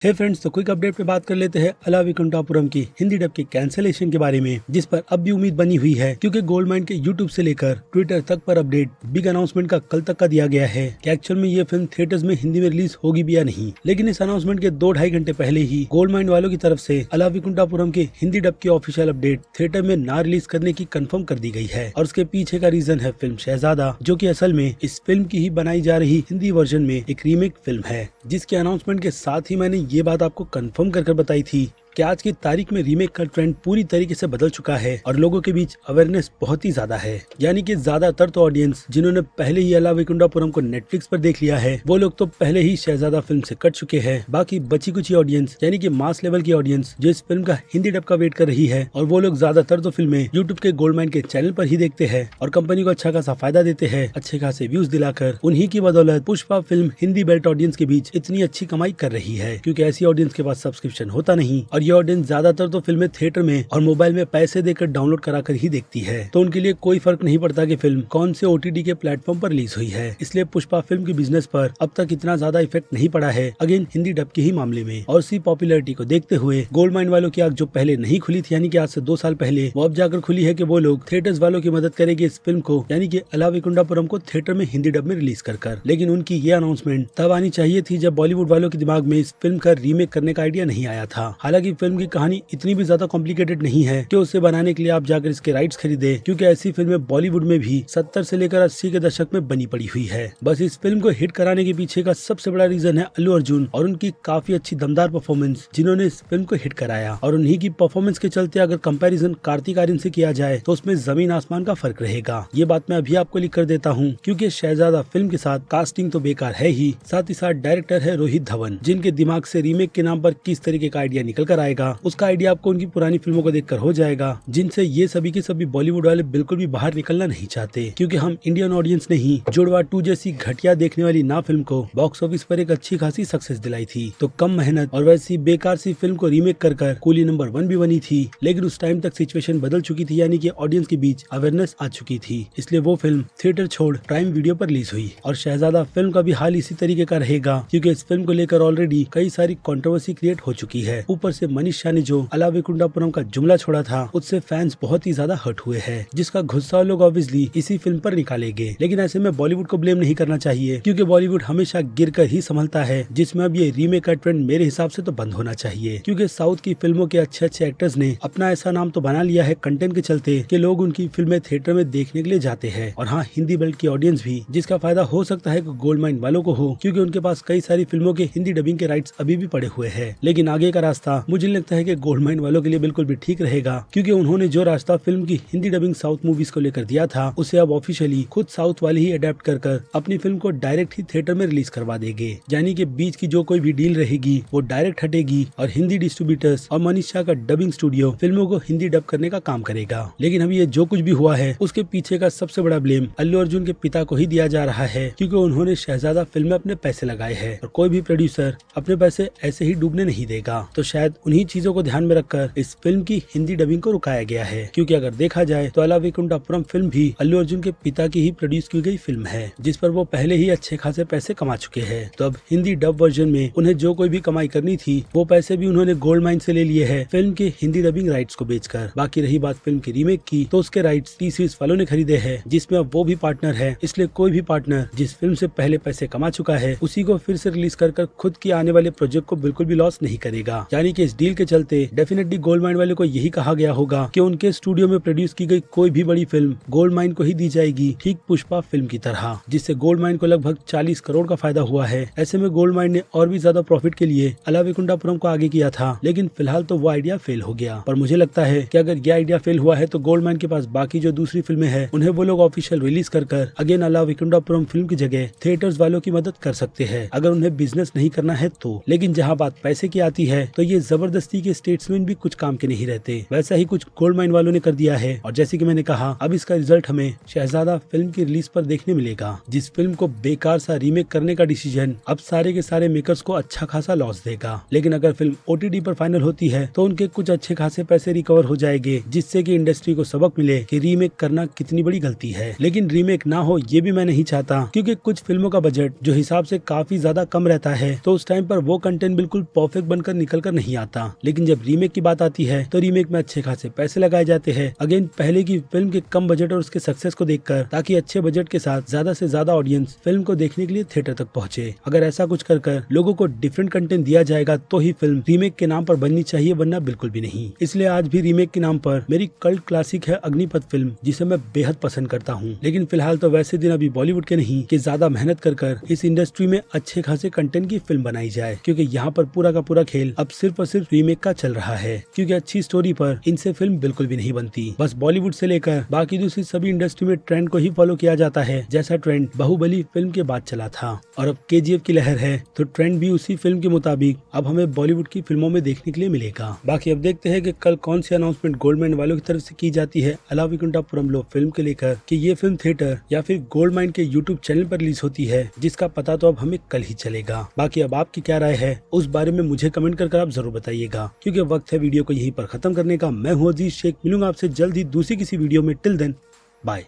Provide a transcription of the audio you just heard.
हे friends, तो quick update पे बात कर लेते हैं अला वैकुंठपुरम की हिंदी डब के कैंसिलेशन के बारे में, जिस पर अब भी उम्मीद बनी हुई है क्योंकि गोल्डमाइन के यूट्यूब से लेकर ट्विटर तक पर अपडेट बिग अनाउंसमेंट का कल तक का दिया गया है कि एक्चुअल में ये फिल्म थिएटर्स में हिंदी में रिलीज होगी भी या नहीं। लेकिन इस अनाउंसमेंट के 2-2.5 घंटे पहले ही गोल्डमाइन वालों की तरफ से अला वैकुंठपुरम के हिंदी डब की ऑफिशियल अपडेट थिएटर में ना रिलीज करने की कंफर्म कर दी गई है। और उसके पीछे का रीजन है फिल्म शहजादा, जो की असल में इस फिल्म की ही बनाई जा रही हिंदी वर्जन में एक रीमेक फिल्म है, जिसके अनाउंसमेंट के साथ ही मैंने ये बात आपको कंफर्म कर बताई थी कि आज की तारीख में रीमेक का ट्रेंड पूरी तरीके से बदल चुका है और लोगों के बीच अवेयरनेस बहुत ही ज्यादा है। यानी कि ज्यादातर तो ऑडियंस जिन्होंने पहले ही अला वैकुंठपुरम को नेटफ्लिक्स पर देख लिया है, वो लोग तो पहले ही शहजादा फिल्म से कट चुके हैं। बाकी बची कुछ ऑडियंस यानी कि मास लेवल की ऑडियंस जो इस फिल्म का हिंदी डब का वेट कर रही है, और वो लोग ज्यादातर तो फिल्में यूट्यूब के गोल्डमाइन के चैनल पर ही देखते हैं और कंपनी को अच्छा खासा फायदा देते हैं, अच्छे खासे व्यूज दिलाकर। उन्हीं की बदौलत Pushpa film Hindi belt audience के बीच इतनी अच्छी कमाई कर रही है, क्योंकि ऐसी ऑडियंस के पास सब्सक्रिप्शन होता नहीं और ये ऑडियंस ज्यादातर तो फिल्में थिएटर में और मोबाइल में पैसे देकर डाउनलोड कराकर ही देखती है। तो उनके लिए कोई फर्क नहीं पड़ता कि फिल्म कौन से ओटीटी के प्लेटफॉर्म पर रिलीज हुई है। इसलिए पुष्पा फिल्म की बिजनेस पर अब तक इतना ज्यादा इफेक्ट नहीं पड़ा है, अगेन हिंदी डब के ही मामले में। और इसी पॉपुलैरिटी को देखते हुए गोल्डमाइन वालों की आंख जो पहले नहीं खुली थी, यानी कि आज से 2 साल पहले, वो अब जाकर खुली है कि वो लोग थिएटर्स वालों की मदद करेंगे इस फिल्म को, यानी कि अला वैकुंठपुरम को थिएटर में हिंदी डब में रिलीज कर। लेकिन उनकी ये अनाउंसमेंट तब आनी चाहिए थी जब बॉलीवुड वालों के दिमाग में इस फिल्म का रीमेक करने का आइडिया नहीं आया था। हालांकि फिल्म की कहानी इतनी भी ज्यादा कॉम्प्लिकेटेड नहीं है कि उसे बनाने के लिए आप जाकर इसके राइट्स खरीदे, क्योंकि ऐसी फिल्में बॉलीवुड में भी 70 से लेकर 80 के दशक में बनी पड़ी हुई है। बस इस फिल्म को हिट कराने के पीछे का सबसे बड़ा रीजन है अल्लू अर्जुन और उनकी काफी अच्छी दमदार परफॉर्मेंस, जिन्होंने इस फिल्म को हिट कराया। और उन्हीं की परफॉर्मेंस के चलते अगर कंपैरिजन कार्तिक आर्यन से किया जाए तो उसमें जमीन आसमान का फर्क रहेगा। ये बात मैं अभी आपको लिख कर देता हूँ, क्योंकि शहजादा फिल्म के साथ कास्टिंग तो बेकार है ही, साथ ही साथ डायरेक्टर है रोहित धवन, जिनके दिमाग से रीमेक के नाम पर किस तरीके का आइडिया निकल कर आएगा, उसका आइडिया आपको उनकी पुरानी फिल्मों को देखकर हो जाएगा, जिनसे ये सभी के सभी बॉलीवुड वाले बिल्कुल भी बाहर निकलना नहीं चाहते। क्योंकि हम इंडियन ऑडियंस ने ही जुड़वा 2 जैसी घटिया देखने वाली ना फिल्म को बॉक्स ऑफिस पर एक अच्छी खासी सक्सेस दिलाई थी, तो कम मेहनत और वैसी बेकार सी फिल्म को रीमेक कर कूली नंबर 1 भी बनी थी। लेकिन उस टाइम तक सिचुएशन बदल चुकी थी, यानी कि ऑडियंस के बीच अवेयरनेस आ चुकी थी, इसलिए वो फिल्म थिएटर छोड़ प्राइम वीडियो पर रिलीज हुई। और शहजादा फिल्म का भी हाल इसी तरीके का रहेगा, क्योंकि इस फिल्म को लेकर ऑलरेडी कई सारी कंट्रोवर्सी क्रिएट हो चुकी है। ऊपर से मनीष शाह ने जो अला वैकुंठपुरम का जुमला छोड़ा था, उससे फैंस बहुत ही ज्यादा हर्ट हुए हैं, जिसका गुस्सा लोग ऑब्वियसली इसी फिल्म पर निकालेंगे। लेकिन ऐसे में बॉलीवुड को ब्लेम नहीं करना चाहिए, क्योंकि बॉलीवुड हमेशा गिरकर ही संभलता है, जिसमें अब ये रीमेक का ट्रेंड मेरे हिसाब से तो बंद होना चाहिए। क्योंकि साउथ की फिल्मों के अच्छे अच्छे एक्टर्स ने अपना ऐसा नाम तो बना लिया है कंटेंट के चलते कि लोग उनकी फिल्में थिएटर में देखने के लिए जाते हैं। और हाँ, हिंदी बेल्ट की ऑडियंस भी, जिसका फायदा हो सकता है गोल्डमाइन वालों को हो, क्योंकि उनके पास कई सारी फिल्मों के हिंदी डबिंग के राइट्स अभी भी पड़े हुए हैं। लेकिन आगे का रास्ता मुझे लगता है कि गोल्डमाइन वालों के लिए बिल्कुल भी ठीक रहेगा, क्योंकि उन्होंने जो रास्ता फिल्म की हिंदी डबिंग साउथ मूवीज को लेकर दिया था, उसे अब ऑफिशियली खुद साउथ वाले ही अडेप्ट कर अपनी फिल्म को डायरेक्ट ही थिएटर में रिलीज करवा देंगे। यानी कि बीच की जो कोई भी डील रहेगी वो डायरेक्ट हटेगी और हिंदी डिस्ट्रीब्यूटर्स और मनीष शाह का डबिंग स्टूडियो फिल्मों को हिंदी डब करने का काम करेगा। लेकिन अभी ये जो कुछ भी हुआ है, उसके पीछे का सबसे बड़ा ब्लेम अल्लू अर्जुन के पिता को ही दिया जा रहा है, क्योंकि उन्होंने शहजादा फिल्म में अपने पैसे लगाए हैं और कोई भी प्रोड्यूसर अपने पैसे ऐसे ही डूबने नहीं देगा। तो शायद उन्हीं चीजों को ध्यान में रखकर इस फिल्म की हिंदी डबिंग को रुकाया गया है। क्योंकि अगर देखा जाए तो अला वैकुंठपुरम फिल्म भी अल्लू अर्जुन के पिता की ही प्रोड्यूस की गई फिल्म है, जिस पर वो पहले ही अच्छे खासे पैसे कमा चुके हैं। तो अब हिंदी डब वर्जन में उन्हें जो कोई भी कमाई करनी थी, वो पैसे भी उन्होंने गोल्डमाइन से ले लिए हैं फिल्म के हिंदी डबिंग राइट्स को बेचकर। बाकी रही बात फिल्म की रीमेक की, तो उसके राइट्स टी सीरीज वालों ने खरीदे हैं, जिसमें अब वो भी पार्टनर है। इसलिए कोई भी पार्टनर जिस फिल्म से पहले पैसे कमा चुका है, उसी को फिर से रिलीज कर खुद की आने वाले प्रोजेक्ट को बिल्कुल भी लॉस नहीं करेगा। यानी कि इस डील के चलते डेफिनेटली गोल्डमाइन वाले को यही कहा गया होगा कि उनके स्टूडियो में प्रोड्यूस की गई कोई भी बड़ी फिल्म गोल्डमाइन को ही दी जाएगी, ठीक पुष्पा फिल्म की तरह, जिससे गोल्डमाइन को लगभग 40 करोड़ का फायदा हुआ है। ऐसे में गोल्डमाइन ने और भी ज्यादा प्रॉफिट के लिए अला वैकुंठपुरम को आगे किया था, लेकिन फिलहाल तो वो आइडिया फेल हो गया। पर मुझे लगता है कि अगर ये आइडिया फेल हुआ है तो गोल्डमाइन के पास बाकी जो दूसरी फिल्में हैं, उन्हें वो लोग ऑफिशियल रिलीज कर अगेन अला वैकुंठपुरम फिल्म की जगह थिएटर्स वालों की मदद कर सकते हैं, अगर उन्हें बिजनेस नहीं करना है तो। लेकिन जहाँ बात पैसे की आती है, तो ये जबरदस्त जबरदस्ती के स्टेट्समैन भी कुछ काम के नहीं रहते। वैसा ही कुछ गोल्ड माइन वालों ने कर दिया है और जैसे कि मैंने कहा, अब इसका रिजल्ट हमें शहजादा फिल्म की रिलीज पर देखने मिलेगा। जिस फिल्म को बेकार सा रीमेक करने का डिसीजन अब सारे के सारे मेकर्स को अच्छा खासा लॉस देगा। लेकिन अगर फिल्म OTT पर फाइनल होती है तो उनके कुछ अच्छे खासे पैसे रिकवर हो जाएंगे, जिससे कि इंडस्ट्री को सबक मिले कि रीमेक करना कितनी बड़ी गलती है। लेकिन रीमेक ना हो ये भी मैं नहीं चाहता, क्योंकि कुछ फिल्मों का बजट जो हिसाब से काफी ज्यादा कम रहता है तो उस टाइम पर वो कंटेंट बिल्कुल परफेक्ट बनकर निकल कर नहीं आता। लेकिन जब रीमेक की बात आती है तो रीमेक में अच्छे खासे पैसे लगाए जाते हैं, अगेन पहले की फिल्म के कम बजट और उसके सक्सेस को देखकर, ताकि अच्छे बजट के साथ ज्यादा से ज्यादा ऑडियंस फिल्म को देखने के लिए थिएटर तक पहुंचे। अगर ऐसा कुछ कर लोगों को डिफरेंट कंटेंट दिया जाएगा तो ही फिल्म रीमेक के नाम पर बननी चाहिए, वरना बिल्कुल भी नहीं। इसलिए आज भी रीमेक के नाम पर मेरी कल्ट क्लासिक है अग्निपथ फिल्म, जिसे मैं बेहद पसंद करता हूँ। लेकिन फिलहाल तो वैसे दिन अभी बॉलीवुड के नहीं कि ज्यादा मेहनत कर इस इंडस्ट्री में अच्छे खासे कंटेंट की फिल्म बनाई जाए, क्योंकि यहाँ पर पूरा का पूरा खेल अब सिर्फ और सिर्फ रीमेक का चल रहा है। क्योंकि अच्छी स्टोरी पर इनसे फिल्म बिल्कुल भी नहीं बनती। बस बॉलीवुड से लेकर बाकी दूसरी सभी इंडस्ट्री में ट्रेंड को ही फॉलो किया जाता है, जैसा ट्रेंड बाहुबली फिल्म के बाद चला था। और अब KGF की लहर है तो ट्रेंड भी उसी फिल्म के मुताबिक अब हमें बॉलीवुड की फिल्मों में देखने के लिए मिलेगा। बाकी अब देखते हैं कि कल कौन सी अनाउंसमेंट गोल्ड माइन वालों की तरफ से की जाती है अला वैकुंठपुरम लो फिल्म के लेकर, कि ये फिल्म थिएटर या फिर गोल्ड माइन के YouTube चैनल पर रिलीज होती है, जिसका पता तो अब हमें कल ही चलेगा। बाकी अब आपकी क्या राय है उस बारे में मुझे कमेंट कर आप जरूर बताइएगा, क्योंकि वक्त है वीडियो को यहीं पर खत्म करने का। मैं हूँ अजीज शेख, मिलूंगा आपसे जल्द ही दूसरी किसी वीडियो में। Till then bye.